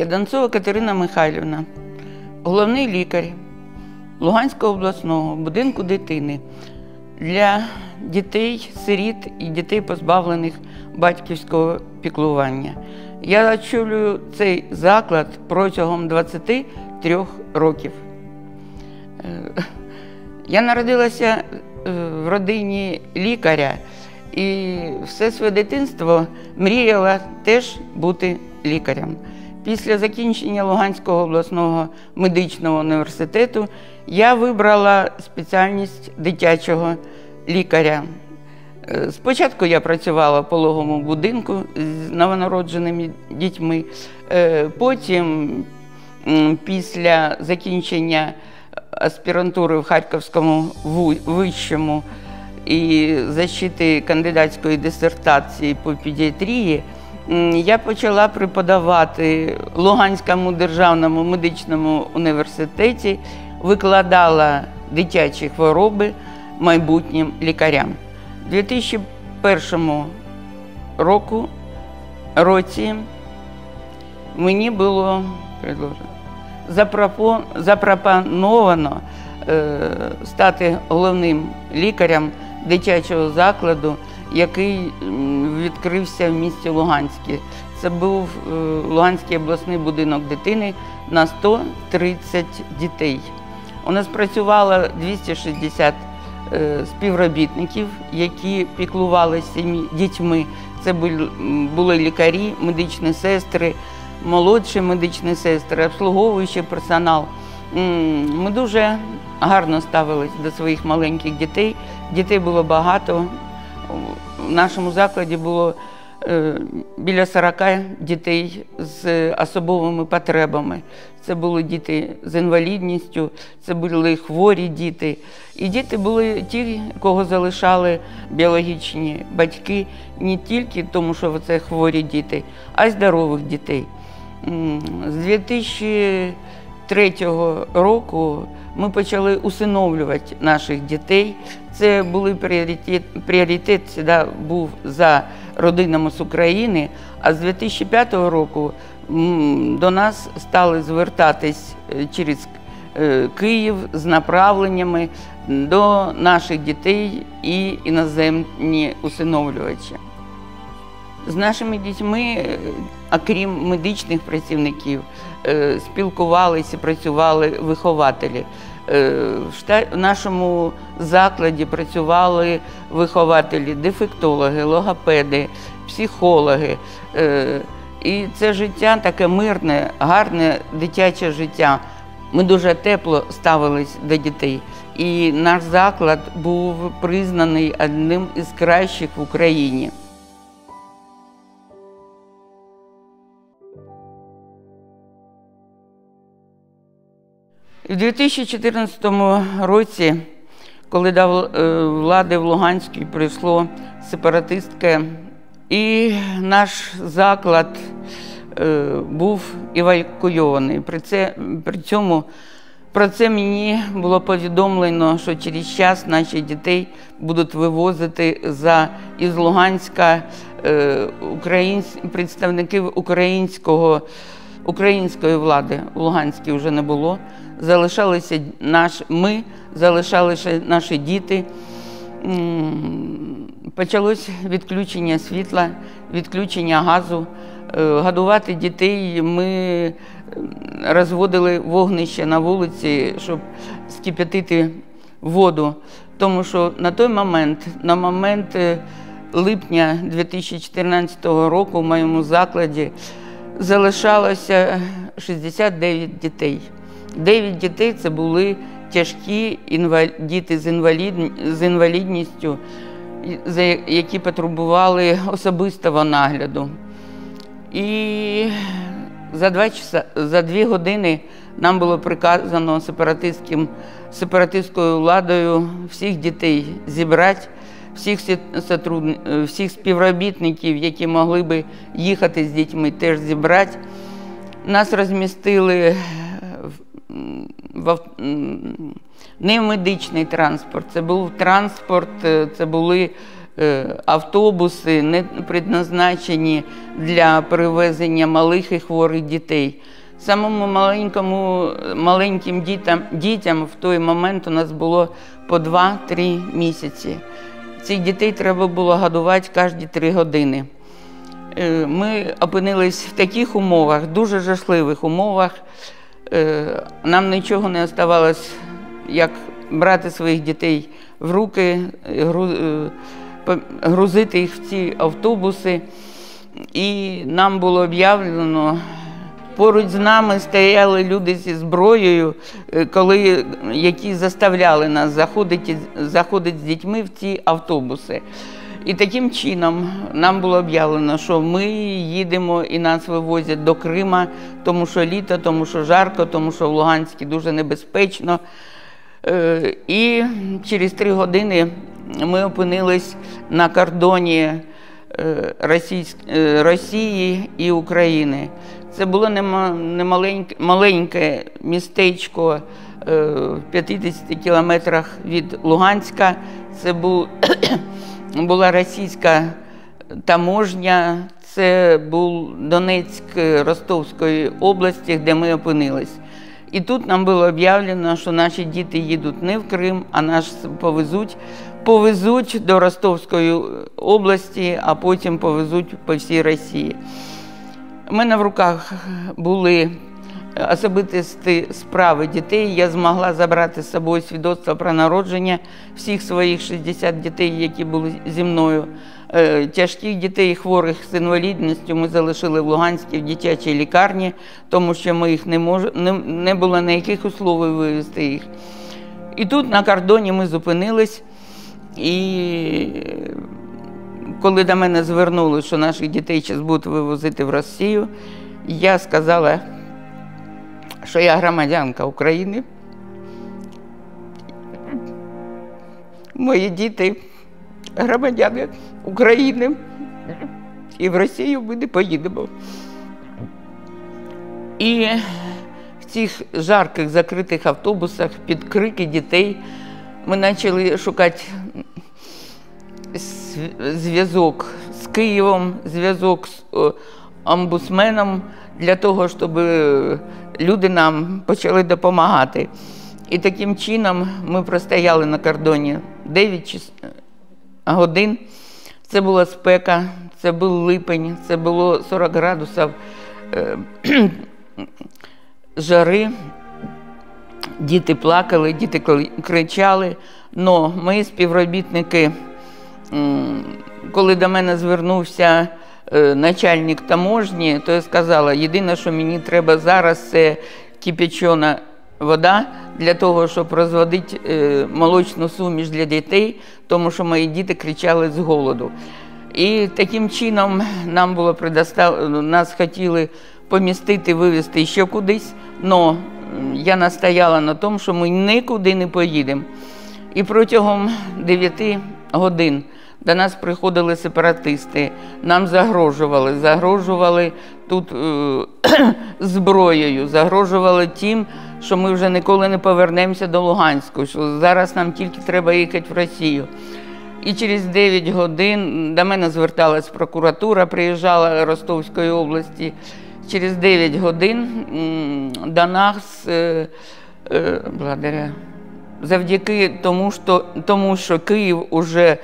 Ярданцова Катерина Михайлівна, головний лікар Луганського обласного будинку дитини для дітей-сиріт і дітей, позбавлених батьківського піклування. Я очолюю цей заклад протягом 23 років. Я народилася в родині лікаря і все своє дитинство мріяла теж бути лікарем. Після закінчення Луганського обласного медичного університету я вибрала спеціальність дитячого лікаря. Спочатку я працювала в пологовому будинку з новонародженими дітьми, потім після закінчення аспірантури в Харківському вищому і защити кандидатської дисертації по педіатрії, я почала преподавати в Луганському державному медичному університеті, викладала дитячі хвороби майбутнім лікарям. У 2001 році мені було запропоновано стати головним лікарем дитячого закладу, який відкрився в місті Луганське. Це був Луганський обласний будинок дитини на 130 дітей. У нас працювало 260 співробітників, які піклувалися дітьми. Це були лікарі, медичні сестри, молодші медичні сестри, обслуговуючий персонал. Ми дуже гарно ставились до своїх маленьких дітей. Дітей було багато. В нашому закладі було біля 40 дітей з особливими потребами. Це були діти з інвалідністю, це були хворі діти. І діти були ті, кого залишали біологічні батьки, не тільки тому, що це хворі діти, а й здорових дітей. З 2003 року ми почали усиновлювати наших дітей. Це був пріоритет завжди був за родинами з України, а з 2005 року до нас стали звертатись через Київ з направленнями до наших дітей і іноземні усиновлювачі. З нашими дітьми, окрім медичних працівників, спілкувалися, працювали вихователі. В нашому закладі працювали вихователі, дефектологи, логопеди, психологи. І це життя таке мирне, гарне дитяче життя. Ми дуже тепло ставились до дітей. І наш заклад був признаний одним із кращих в Україні. У 2014 році, коли до влади в Луганську прийшло сепаратистське, і наш заклад був евакуйований. При цьому про це мені було повідомлено, що через час наші дітей будуть вивозити із Луганська представників української влади. В Луганській вже не було. Залишалися залишалися наші діти. Почалось відключення світла, відключення газу. Годувати дітей ми розводили вогнище на вулиці, щоб скип'ятити воду. Тому що на момент липня 2014 року в моєму закладі залишалося 69 дітей. 9 дітей – це були тяжкі діти з інвалідністю, які потребували особистого нагляду. І за 2 години нам було приказано сепаратистською владою всіх дітей зібрати, всіх співробітників, які могли би їхати з дітьми, теж зібрати. Нас розмістили не в медичний транспорт, це був транспорт, це були автобуси, не предназначені для перевезення малих і хворих дітей. Самому маленьким дітям в той момент у нас було по 2-3 місяці. Цих дітей треба було годувати кожні 3 години. Ми опинились в таких умовах, дуже жахливих умовах. Нам нічого не залишалось, як брати своїх дітей в руки, грузити їх в ці автобуси. І нам було об'явлено, поруч з нами стояли люди зі зброєю, які заставляли нас заходити з дітьми в ці автобуси. І таким чином нам було об'явлено, що ми їдемо і нас вивозять до Крима, тому що літо, тому що жарко, тому що в Луганську дуже небезпечно. І через 3 години ми опинились на кордоні Росії і України. Це було маленьке містечко в 50 кілометрах від Луганська. Це була російська таможня, це був Донецьк Ростовської області, де ми опинились. І тут нам було об'явлено, що наші діти їдуть не в Крим, а нас повезуть до Ростовської області, а потім повезуть по всій Росії. У мене в руках були особисті справи дітей. Я змогла забрати з собою свідоцтво про народження всіх своїх 60 дітей, які були зі мною. Тяжких дітей, хворих з інвалідністю ми залишили в Луганській в дитячій лікарні, тому що ми їх не було на яких условиях вивезти їх. І тут на кордоні ми зупинились, і коли до мене звернули, що наших дітей зараз будуть вивозити в Росію, я сказала, що я громадянка України. Мої діти громадяни України, і в Росію ми не поїдемо. І в цих жарких закритих автобусах під крики дітей ми почали шукати зв'язок з Києвом, зв'язок з омбудсменом для того, щоб люди нам почали допомагати. І таким чином ми простояли на кордоні 9 годин. Це була спека, це був липень, це було 40 градусів жари. Діти плакали, діти кричали. Но мої співробітники, коли до мене звернувся начальник таможні, то я сказала, єдине, що мені треба зараз, це кипячена вода для того, щоб розводити молочну суміш для дітей, тому що мої діти кричали з голоду. І таким чином нам було предоставлено, нас хотіли помістити, вивезти ще кудись, але я настояла на тому, що ми нікуди не поїдемо. І протягом 9 годин до нас приходили сепаратисти, нам загрожували тут зброєю, загрожували тим, що ми вже ніколи не повернемося до Луганську, що зараз нам тільки треба їхати в Росію. І через 9 годин до мене зверталась прокуратура, приїжджала Ростовської області. Через 9 годин до нас, завдяки тому, що Київ уже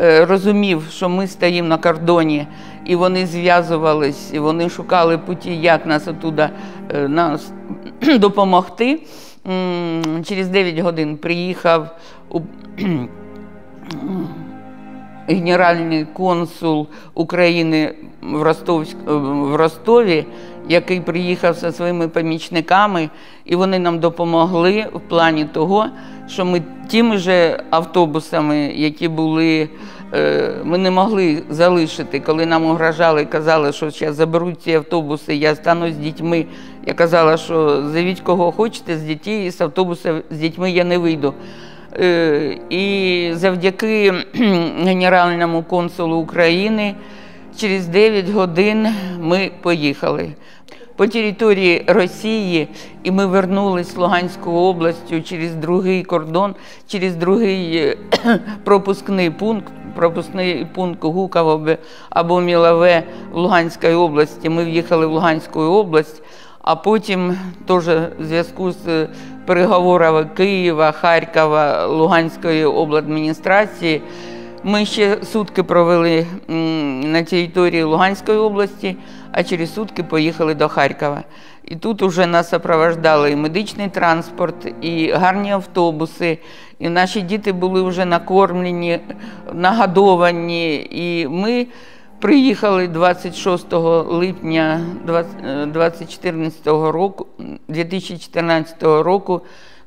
розумів, що ми стоїмо на кордоні, і вони зв'язувались, і вони шукали путі, як нас оттуда допомогти. Через 9 годин приїхав генеральний консул України в Ростові, який приїхав зі своїми помічниками, і вони нам допомогли в плані того, що ми тими же автобусами, які були, ми не могли залишити. Коли нам угрожали, казали, що зараз заберуть ці автобуси, я стану з дітьми. Я казала, що зовіть кого хочете з дітей, з автобуса з дітьми я не вийду. І завдяки генеральному консулу України через 9 годин ми поїхали по території Росії, і ми вернулись в Луганську область через другий кордон, через другий пропускний пункт, пропускний пункт Гуково або Мілове в Луганській області. Ми в'їхали в Луганську область, а потім теж в зв'язку з переговорами Києва, Харкова, Луганської обладміністрації ми ще сутки провели на території Луганської області, а через сутки поїхали до Харкова. І тут вже нас супроводжували і медичний транспорт, і гарні автобуси, і наші діти були вже накормлені, нагодовані. І ми приїхали 26 липня 2014 року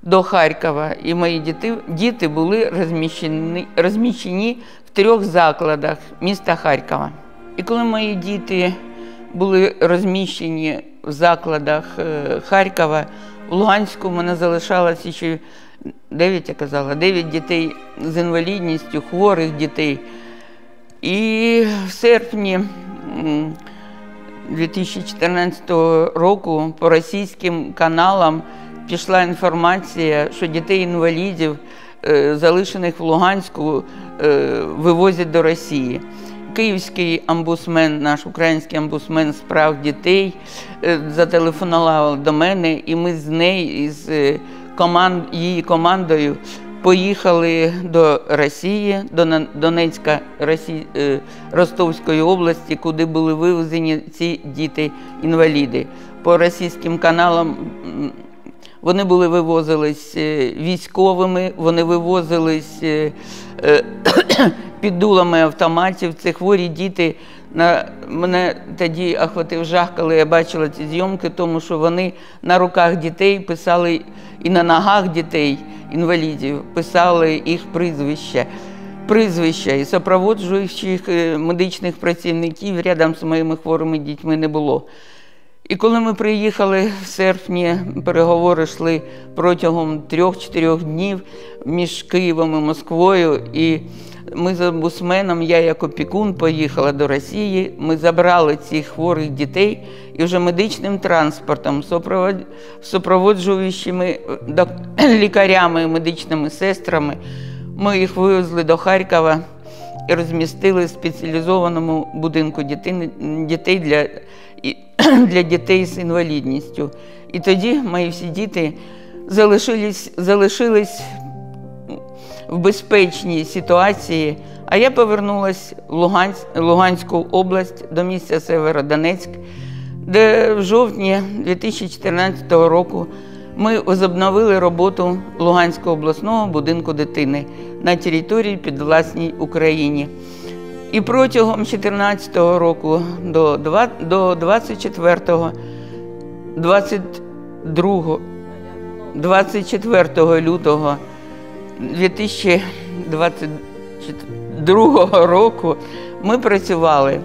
до Харкова. І мої діти були розміщені в 3 закладах міста Харкова. І коли мої діти були розміщені в закладах Харкова, в Луганську в мене залишалося ще 9 дітей з інвалідністю, хворих дітей. І в серпні 2014 року по російським каналам пішла інформація, що дітей-інвалідів, залишених в Луганську, вивозять до Росії. Київський омбудсмен, наш український омбудсмен з прав дітей, зателефонував до мене, і ми з нею, з її командою поїхали до Росії, до Донецька, Ростовської області, куди були вивезені ці діти-інваліди. По російським каналам вони вивозились військовими, вони вивозились під дулами автоматів. Це хворі діти. Мене тоді охватив жах, коли я бачила ці зйомки, тому що вони на руках дітей писали і на ногах дітей, інвалідів, писали їх прізвища, і супроводжуючих медичних працівників рядом з моїми хворими дітьми не було. І коли ми приїхали в серпні, переговори йшли протягом 3-4 днів між Києвом і Москвою, і ми з омбудсменом, я як опікун, поїхала до Росії, ми забрали цих хворих дітей і вже медичним транспортом, супроводжуючими лікарями і медичними сестрами, ми їх вивезли до Харкова і розмістили в спеціалізованому будинку дітей для дітей з інвалідністю. І тоді мої всі діти залишились в безпечній ситуації, а я повернулася в Луганську область до міста Сєвєродонецьк, де в жовтні 2014 року ми возобновили роботу Луганського обласного будинку дитини на території підвласній Україні. І протягом 2014 року до 24 лютого 2022 року ми працювали.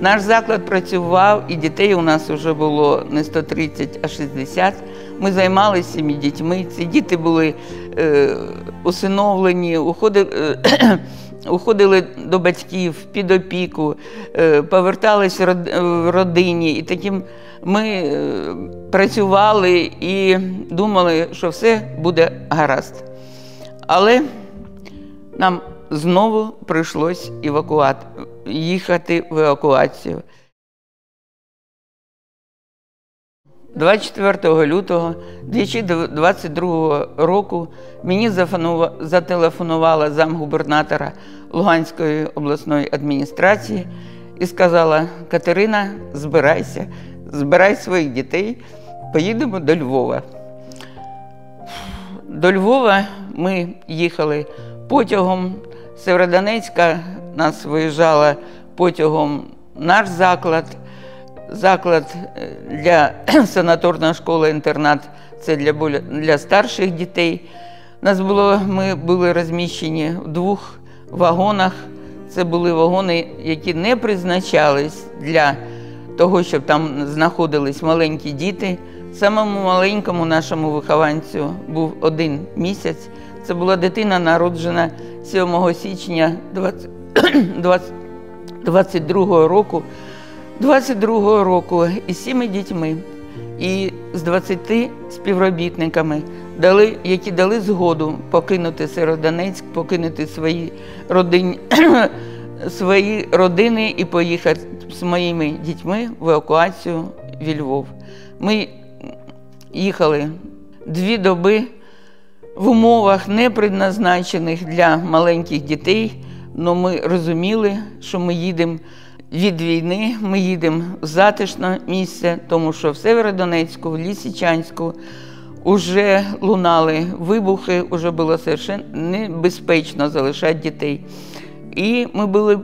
Наш заклад працював, і дітей у нас вже було не 130, а 60. Ми займалися цими дітьми. Ці діти були усиновлені, уходили до батьків, під опіку, поверталися в родині. І таким ми працювали і думали, що все буде гаразд. Але нам знову прийшлось їхати в евакуацію. 24 лютого 2022 року мені зателефонувала замгубернатора Луганської обласної адміністрації і сказала: «Катерина, збирайся, збирай своїх дітей, поїдемо до Львова». До Львова ми їхали потягом. З Сєвєродонецька нас виїжджала потягом наш заклад для санаторна школа-інтернат, це для старших дітей. Ми були розміщені в 2 вагонах. Це були вагони, які не призначались для того, щоб там знаходились маленькі діти. Самому маленькому нашому вихованцю був 1 місяць. Це була дитина, народжена 7 січня 22 року із 7 дітьми і з 20 співробітниками які дали згоду покинути Сєвєродонецьк, покинути свої родини і поїхати з моїми дітьми в евакуацію в Львів. Ми їхали 2 доби в умовах, не предназначених для маленьких дітей, але ми розуміли, що ми їдемо від війни, ми їдемо в затишне місце, тому що в Сєвєродонецьку, в Лисичанську вже лунали вибухи, вже було совершенно небезпечно залишати дітей. І ми були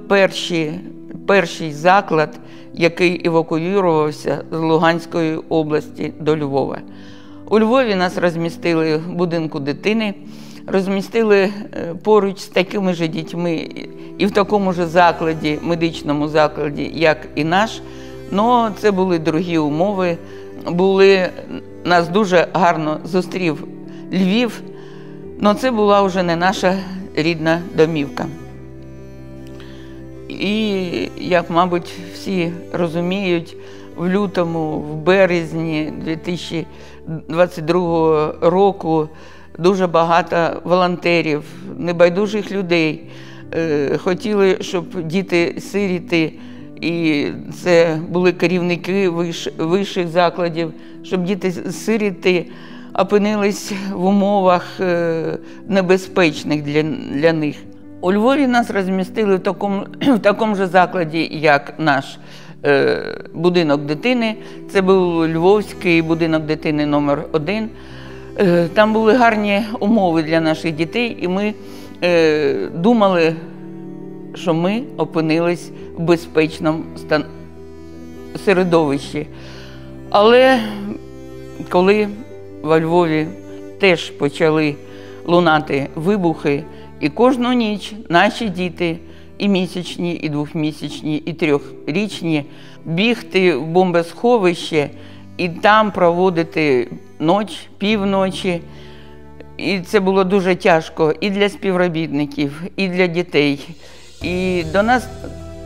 перший заклад, який евакуювався з Луганської області до Львова. У Львові нас розмістили в будинку дитини, розмістили поруч з такими ж дітьми і в такому ж закладі, медичному закладі, як і наш. Але це були другі умови. Нас дуже гарно зустрів Львів, але це була вже не наша рідна домівка. І, як, мабуть, всі розуміють, в лютому, в березні 2022 року дуже багато волонтерів, небайдужих людей хотіли, щоб діти-сироти, і це були керівники вищих закладів, щоб діти-сироти опинились в умовах небезпечних для них. У Львові нас розмістили в такому ж закладі, як наш будинок дитини. Це був Львовський будинок дитини номер 1. Там були гарні умови для наших дітей, і ми думали, що ми опинились в безпечному середовищі. Але коли во Львові теж почали лунати вибухи, і кожну ніч наші діти, і місячні, і 2-місячні, і 3-річні, бігти в бомбосховище і там проводити ніч, півночі. І це було дуже тяжко і для співробітників, і для дітей. І до нас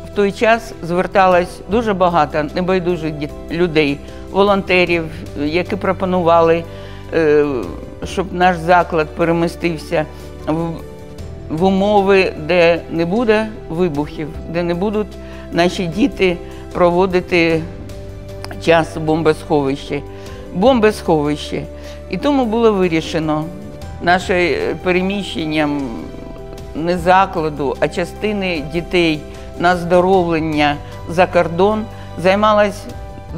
в той час зверталось дуже багато небайдужих людей, волонтерів, які пропонували, щоб наш заклад перемістився в умови, де не буде вибухів, де не будуть наші діти проводити час у бомбосховищі. І тому було вирішено наше переміщенням не закладу, а частини дітей на оздоровлення за кордон займалось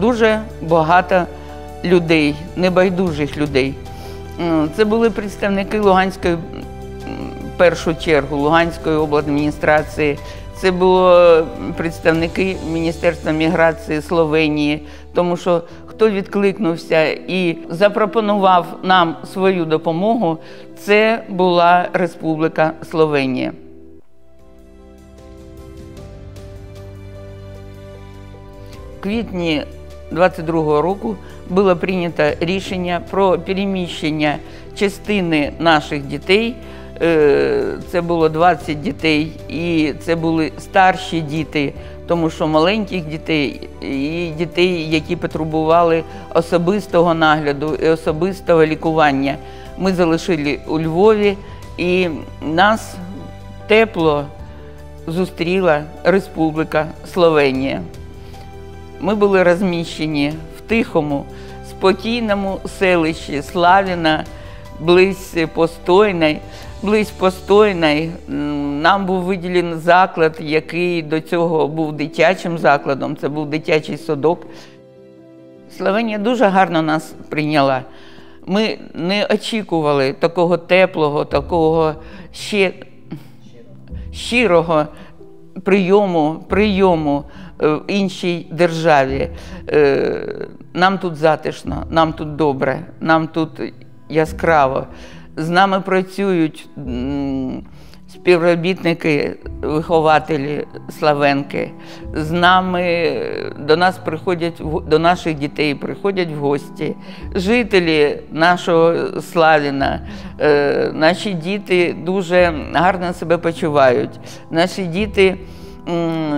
дуже багато людей, небайдужих людей. Це були представники Луганської, в першу чергу, Луганської обладміністрації, це були представники Міністерства міграції Словенії, тому що хто відкликнувся і запропонував нам свою допомогу, це була Республіка Словенія. В квітні 2022 року було прийнято рішення про переміщення частини наших дітей. Це було 20 дітей, і це були старші діти, тому що маленьких дітей і дітей, які потребували особистого нагляду і особистого лікування, ми залишили у Львові, і нас тепло зустріла Республіка Словенія. Ми були розміщені в тихому, спокійному селищі Славіна, близь Постойної. Нам був виділений заклад, який до цього був дитячим закладом, це був дитячий садок. Словенія дуже гарно нас прийняла. Ми не очікували такого теплого, такого щирого прийому в іншій державі. Нам тут затишно, нам тут добре, нам тут яскраво. З нами працюють співробітники, вихователі Словенки. З нами, до наших дітей приходять в гості жителі нашого Славіна. Наші діти дуже гарно себе почувають. Наші діти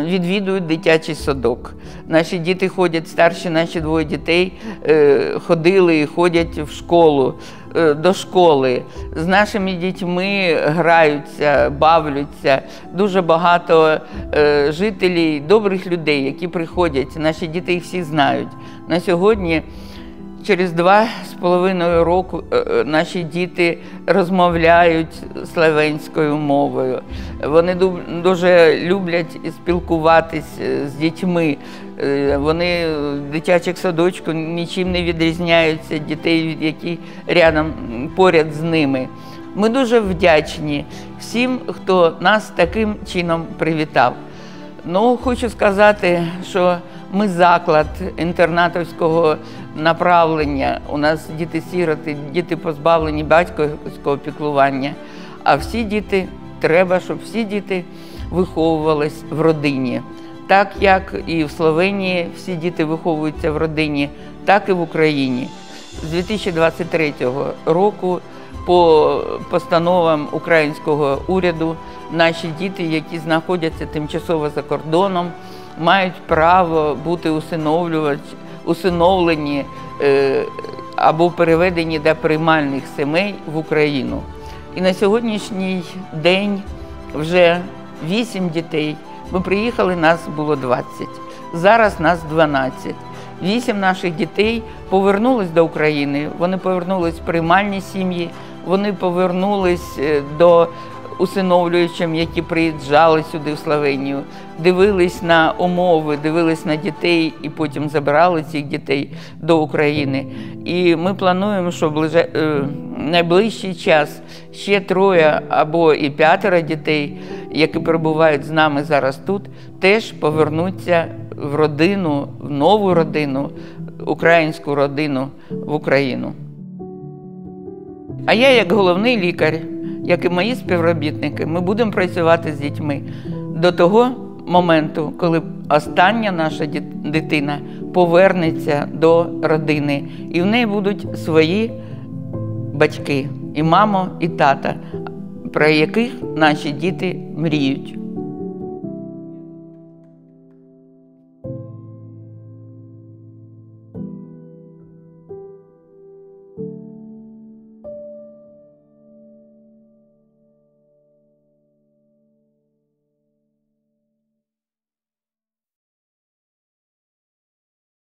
відвідують дитячий садок. Наші діти ходять, старші наші двоє дітей ходили і ходять в школу, до школи. З нашими дітьми граються, бавляться. Дуже багато жителів, добрих людей, які приходять. Наші діти їх всі знають. На сьогодні через 2,5 року наші діти розмовляють словенською мовою. Вони дуже люблять спілкуватись з дітьми. Вони в дитячих садочках нічим не відрізняються дітей, які поряд з ними. Ми дуже вдячні всім, хто нас таким чином привітав. Ну, хочу сказати, що ми заклад інтернатівського направлення. У нас діти-сіроти, діти позбавлені батьківського піклування. А всі діти, треба, щоб всі діти виховувались в родині. Так, як і в Словенії всі діти виховуються в родині, так і в Україні. З 2023 року по постановам українського уряду наші діти, які знаходяться тимчасово за кордоном, мають право бути усиновлені або переведені до приймальних сімей в Україну. І на сьогоднішній день вже 8 дітей. Ми приїхали, нас було 20. Зараз нас 12. 8 наших дітей повернулись до України, вони повернулись в приймальні сім'ї, вони повернулись до усиновлюючим, які приїжджали сюди в Словенію, дивились на умови, дивились на дітей і потім забирали цих дітей до України. І ми плануємо, що в найближчий час ще 3 або і 5 дітей, які перебувають з нами зараз тут, теж повернуться в родину, в нову родину, українську родину в Україну. А я, як головний лікар, як і мої співробітники, ми будемо працювати з дітьми до того моменту, коли остання наша дитина повернеться до родини. І в неї будуть свої батьки, і мама, і тата, про яких наші діти мріють.